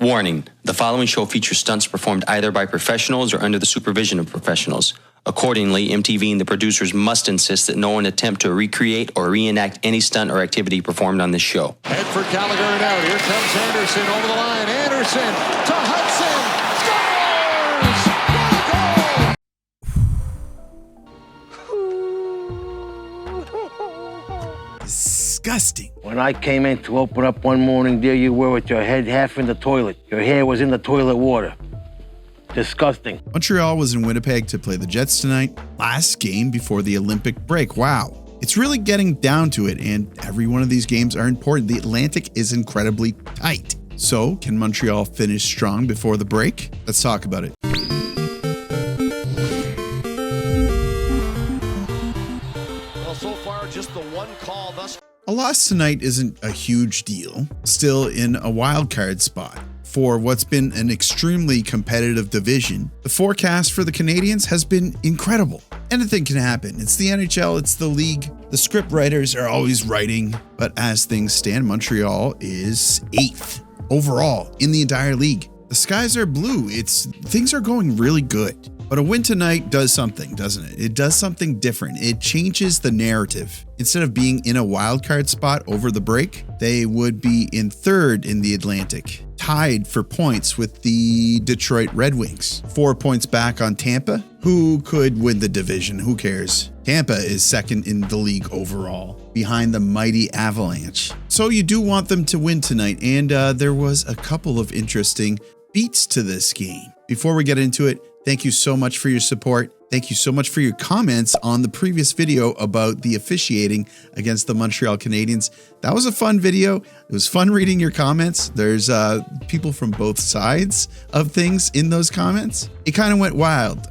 Warning, the following show features stunts performed either by professionals or under the supervision of professionals. Accordingly, MTV and the producers must insist that no one attempt to recreate or reenact any stunt or activity performed on this show. Head for Gallagher and out. Here comes Anderson over the line. Anderson to Hutson. Scores! Disgusting. When I came in to open up one morning, there you were with your head half in the toilet. Your hair was in the toilet water. Disgusting. Montreal was in Winnipeg to play the Jets tonight. Last game before the Olympic break. Wow. It's really getting down to it, and every one of these games are important. The Atlantic is incredibly tight. So, can Montreal finish strong before the break? Let's talk about it. Well, so far, just the one call thus. A loss tonight isn't a huge deal. Still in a wild card spot. For what's been an extremely competitive division, the forecast for the Canadiens has been incredible. Anything can happen. It's the NHL, it's the league. The script writers are always writing, but as things stand, Montreal is 8th overall in the entire league. The skies are blue. Things are going really good. But a win tonight does something, doesn't it? It does something different. It changes the narrative. Instead of being in a wild card spot over the break, they would be in 3rd in the Atlantic, tied for points with the Detroit Red Wings. 4 points back on Tampa. Who could win the division? Who cares? Tampa is 2nd in the league overall, behind the mighty Avalanche. So you do want them to win tonight, and there was a couple of interesting beats to this game. Before we get into it, thank you so much for your support. Thank you so much for your comments on the previous video about the officiating against the Montreal Canadiens. That was a fun video. It was fun reading your comments. There's people from both sides of things in those comments. It kind of went wild.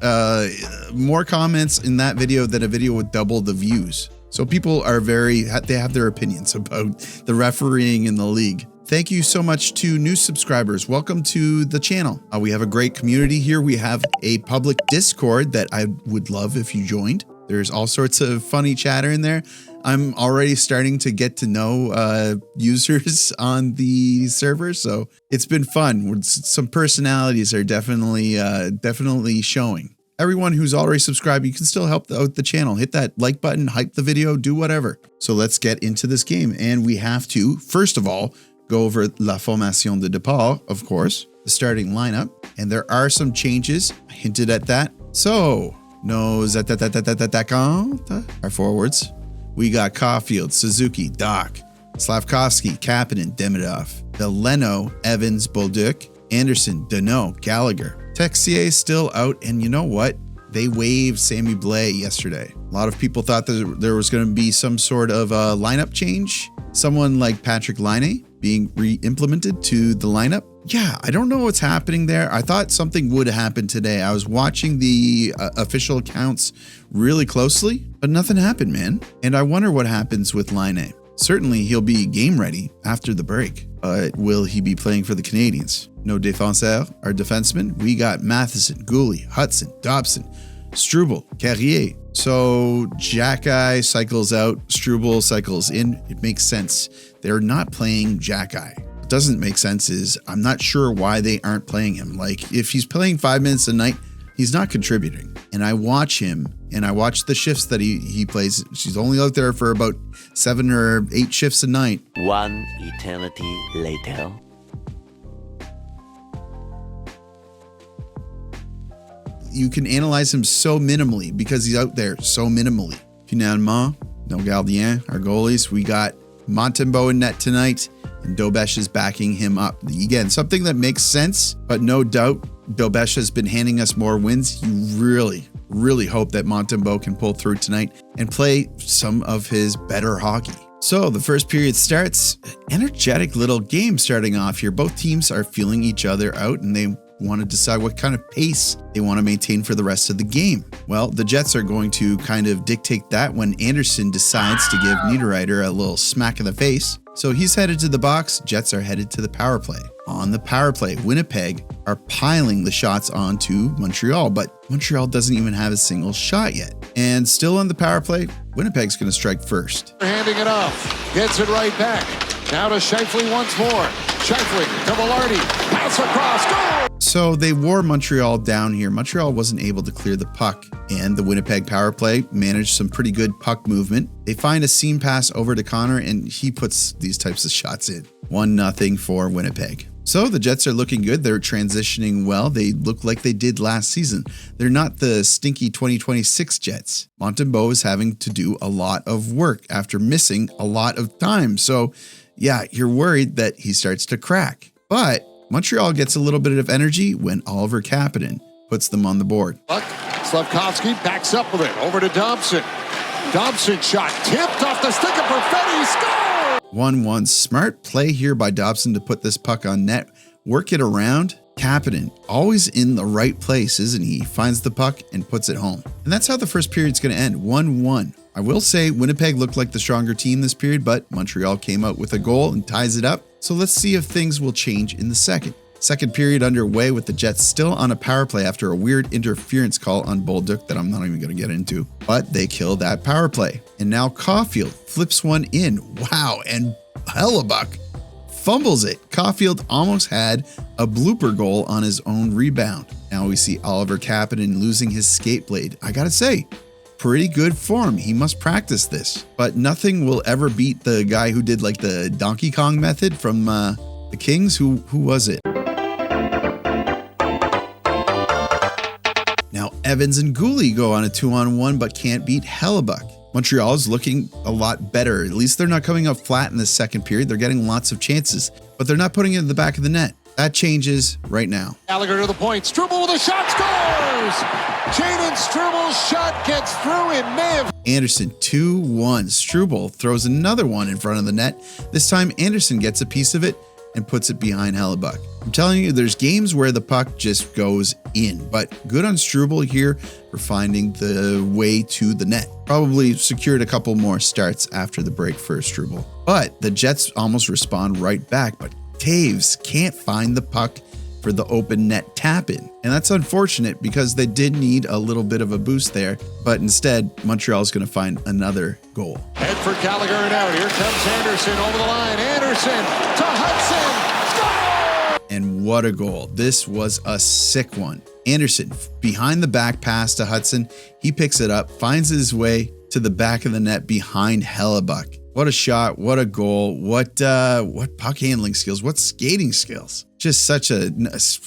More comments in that video than a video with double the views. So people are they have their opinions about the refereeing in the league. Thank you so much to new subscribers. Welcome to the channel. We have a great community here. We have a public Discord that I would love if you joined. There's all sorts of funny chatter in there. I'm already starting to get to know users on the server, so it's been fun. Some personalities are definitely showing. Everyone who's already subscribed, you can still help out the channel. Hit that like button, hype the video, do whatever. So let's get into this game. And we have to, first of all, go over la formation de départ, of course, the starting lineup. And there are some changes. I hinted at that. So, nos attaquants, our forwards. We got Caulfield, Suzuki, Doc, Slavkovsky, Kapanen, Demidov, Veleno, Evans, Bolduc, Anderson, Danault, Gallagher. Texier still out, and you know what? They waived Sammy Blais yesterday. A lot of people thought that there was going to be some sort of a lineup change. Someone like Patrick Laine being re-implemented to the lineup. Yeah, I don't know what's happening there. I thought something would happen today. I was watching the official accounts really closely, but nothing happened, man. And I wonder what happens with Laine. Certainly, he'll be game ready after the break, but will he be playing for the Canadiens? No défenseur, our defensemen. We got Matheson, Gouli, Hutson, Dobson, Struble, Carrier. So Jack-Eye cycles out, Struble cycles in. It makes sense. They're not playing Jack-Eye. What doesn't make sense is I'm not sure why they aren't playing him. Like, if he's playing 5 minutes a night, he's not contributing. And I watch him, and I watch the shifts that he plays. She's only out there for about 7 or 8 shifts a night. One eternity later. You can analyze him so minimally because he's out there so minimally. Finalement, no gardien, our goalies. We got Montembeault in net tonight, and Dobesh is backing him up. Again, something that makes sense, but no doubt Dobesh has been handing us more wins. You really hope that Montembeault can pull through tonight and play some of his better hockey. So the first period starts. Energetic little game starting off here. Both teams are feeling each other out, and they want to decide what kind of pace they want to maintain for the rest of the game. Well, the Jets are going to kind of dictate that when Anderson decides to give Niederreiter a little smack in the face. So he's headed to the box. Jets are headed to the power play. On the power play, Winnipeg are piling the shots onto Montreal, but Montreal doesn't even have a single shot yet. And still on the power play, Winnipeg's going to strike first. Handing it off, gets it right back. Now to Scheifele once more. Scheifele to Velarde. pass across, goal! So they wore Montreal down here. Montreal wasn't able to clear the puck, and the Winnipeg power play managed some pretty good puck movement. They find a seam pass over to Connor, and he puts these types of shots in. 1-0 for Winnipeg. So the Jets are looking good. They're transitioning well. They look like they did last season. They're not the stinky 2026 Jets. Montembeault is having to do a lot of work after missing a lot of time. So yeah, you're worried that he starts to crack. But Montreal gets a little bit of energy when Oliver Kapanen puts them on the board. Slavkovsky backs up with it. Over to Dobson. Dobson shot tipped off the stick of Perfetti. Score! 1-1. Smart play here by Dobson to put this puck on net. Work it around. Kapanen, always in the right place, isn't he? Finds the puck and puts it home. And that's how the first period's going to end. 1-1. I will say Winnipeg looked like the stronger team this period, but Montreal came out with a goal and ties it up. So let's see if things will change in the second. Second period underway with the Jets still on a power play after a weird interference call on Bolduc that I'm not even going to get into. But they kill that power play. And now Caulfield flips one in. Wow, and Hellebuck fumbles it. Caulfield almost had a blooper goal on his own rebound. Now we see Oliver Kapanen losing his skate blade. I gotta say, pretty good form. He must practice this. But nothing will ever beat the guy who did like the Donkey Kong method from the Kings. Who was it? Now Evans and Gooley go on a 2-on-1 but can't beat Hellebuck. Montreal is looking a lot better. At least they're not coming up flat in the second period. They're getting lots of chances, but they're not putting it in the back of the net. That changes right now. Gallagher to the point. Struble with a shot, scores! Jaden Struble's shot gets through. It may have. Anderson 2-1. Struble throws another one in front of the net. This time Anderson gets a piece of it and puts it behind Hellebuck. I'm telling you, there's games where the puck just goes in, but good on Struble here for finding the way to the net. Probably secured a couple more starts after the break for Struble. But the Jets almost respond right back, but Taves can't find the puck for the open net tap in. And that's unfortunate because they did need a little bit of a boost there, but instead Montreal is going to find another goal. Head for Gallagher and out. Here comes Anderson over the line. Anderson to Hutson. Score! And what a goal. This was a sick one. Anderson behind the back pass to Hutson. He picks it up, finds his way to the back of the net behind Hellebuck. What a shot, what a goal, what puck handling skills, what skating skills. Just such a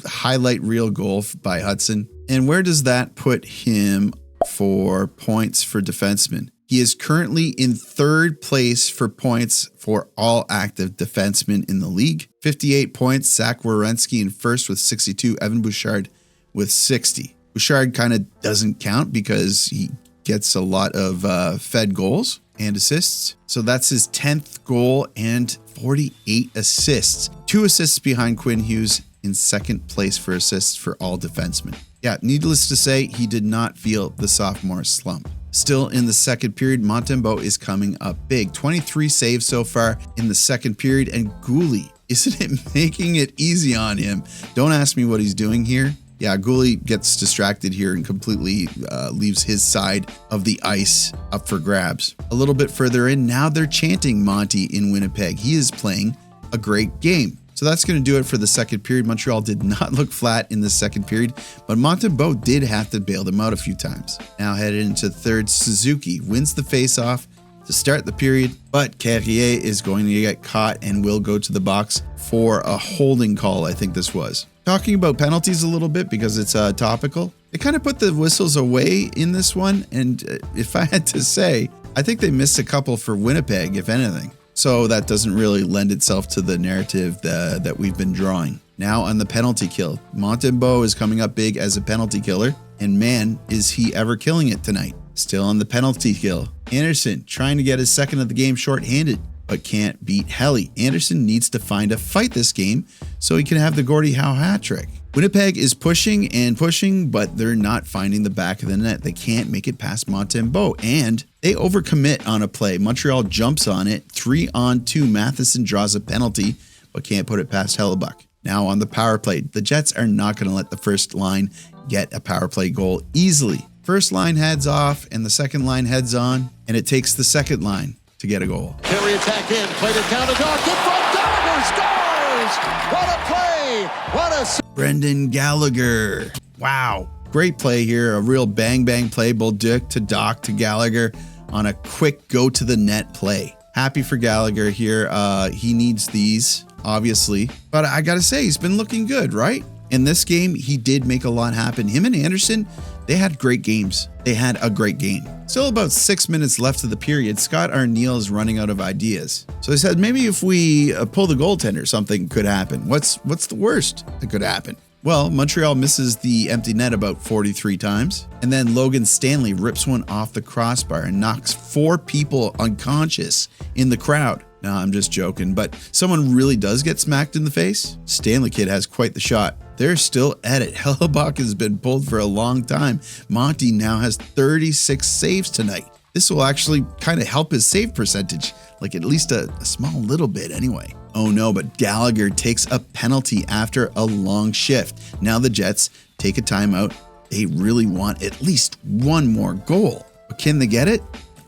highlight reel goal by Hutson. And where does that put him for points for defensemen? He is currently in third place for points for all active defensemen in the league. 58 points, Zach Werenski in first with 62, Evan Bouchard with 60. Bouchard kind of doesn't count because he gets a lot of fed goals and assists. So that's his 10th goal and 48 assists. 2 assists behind Quinn Hughes in second place for assists for all defensemen. Yeah, needless to say, he did not feel the sophomore slump. Still in the second period, Montembeault is coming up big. 23 saves so far in the second period, and Gooley, isn't it making it easy on him? Don't ask me what he's doing here. Yeah, Gooley gets distracted here and completely leaves his side of the ice up for grabs. A little bit further in, now they're chanting Monty in Winnipeg. He is playing a great game. So that's going to do it for the second period. Montreal did not look flat in the second period, but Montembeault did have to bail them out a few times. Now headed into third, Suzuki wins the faceoff to start the period, but Carrier is going to get caught and will go to the box for a holding call, I think this was. Talking about penalties a little bit because it's topical. They kind of put the whistles away in this one, and if I had to say, I think they missed a couple for Winnipeg, if anything. So that doesn't really lend itself to the narrative that we've been drawing. Now on the penalty kill, Montembeault is coming up big as a penalty killer, and man, is he ever killing it tonight. Still on the penalty kill, Anderson trying to get his second of the game shorthanded, but can't beat Helly. Anderson needs to find a fight this game so he can have the Gordie Howe hat trick. Winnipeg is pushing and pushing, but they're not finding the back of the net. They can't make it past Montembeault, and they overcommit on a play. Montreal jumps on it. 3-on-2. Matheson draws a penalty, but can't put it past Hellebuck. Now on the power play, the Jets are not going to let the first line get a power play goal easily. First line heads off, and the second line heads on, and it takes the second line to get a goal. Carry attack in, played it down to Doc, in front, Gallagher scores! Islanders. What a play! What a... Brendan Gallagher. Wow. Great play here. A real bang play. Bolduc to Doc to Gallagher on a quick go to the net play. Happy for Gallagher here. He needs these, obviously. But I got to say, he's been looking good, right? In this game, he did make a lot happen. Him and Anderson, they had great games. They had a great game. Still about 6 minutes left of the period. Scott Arniel is running out of ideas. So I said, maybe if we pull the goaltender, something could happen. What's the worst that could happen? Well, Montreal misses the empty net about 43 times. And then Logan Stanley rips one off the crossbar and knocks 4 people unconscious in the crowd. No, I'm just joking, but someone really does get smacked in the face. Stanley kid has quite the shot. They're still at it. Hellebuyck has been pulled for a long time. Monty now has 36 saves tonight. This will actually kind of help his save percentage, like at least a small little bit anyway. Oh no, but Gallagher takes a penalty after a long shift. Now the Jets take a timeout. They really want at least one more goal. But can they get it?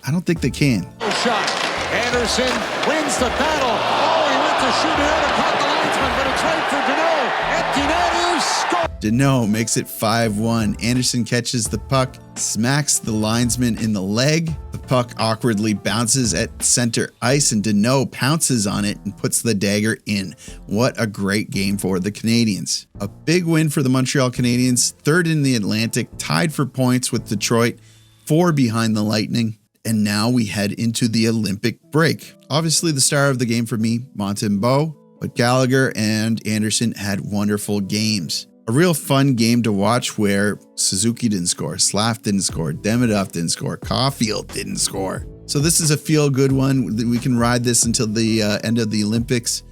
I don't think they can. Shot. Anderson wins the battle. Oh, he went to shoot it out and caught the linesman, but it's right for Danault. Empty net, you score. Danault makes it 5-1. Anderson catches the puck, smacks the linesman in the leg. The puck awkwardly bounces at center ice and Danault pounces on it and puts the dagger in. What a great game for the Canadiens. A big win for the Montreal Canadiens, third in the Atlantic, tied for points with Detroit, 4 behind the Lightning. And now we head into the Olympic break. Obviously the star of the game for me, Montembeault, but Gallagher and Anderson had wonderful games. A real fun game to watch where Suzuki didn't score, Slav didn't score, Demidov didn't score, Caulfield didn't score. So this is a feel-good one. We can ride this until the end of the Olympics.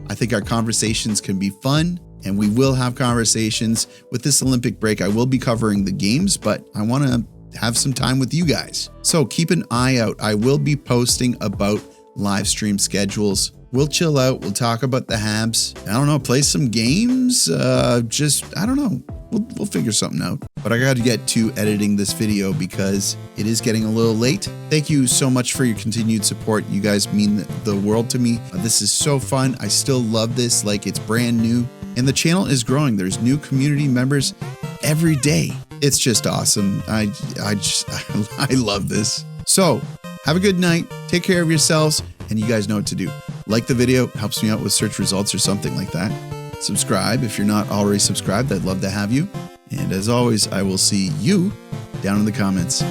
I think our conversations can be fun, and we will have conversations. With this Olympic break, I will be covering the games, but I want to have some time with you guys. So keep an eye out. I will be posting about live stream schedules. We'll chill out. We'll talk about the Habs. I don't know, play some games. I don't know. We'll figure something out. But I got to get to editing this video because it is getting a little late. Thank you so much for your continued support. You guys mean the world to me. This is so fun. I still love this like it's brand new. And the channel is growing. There's new community members every day. It's just awesome. I love this. So have a good night. Take care of yourselves. And you guys know what to do. Like the video, helps me out with search results or something like that. Subscribe if you're not already subscribed. I'd love to have you. And as always, I will see you down in the comments.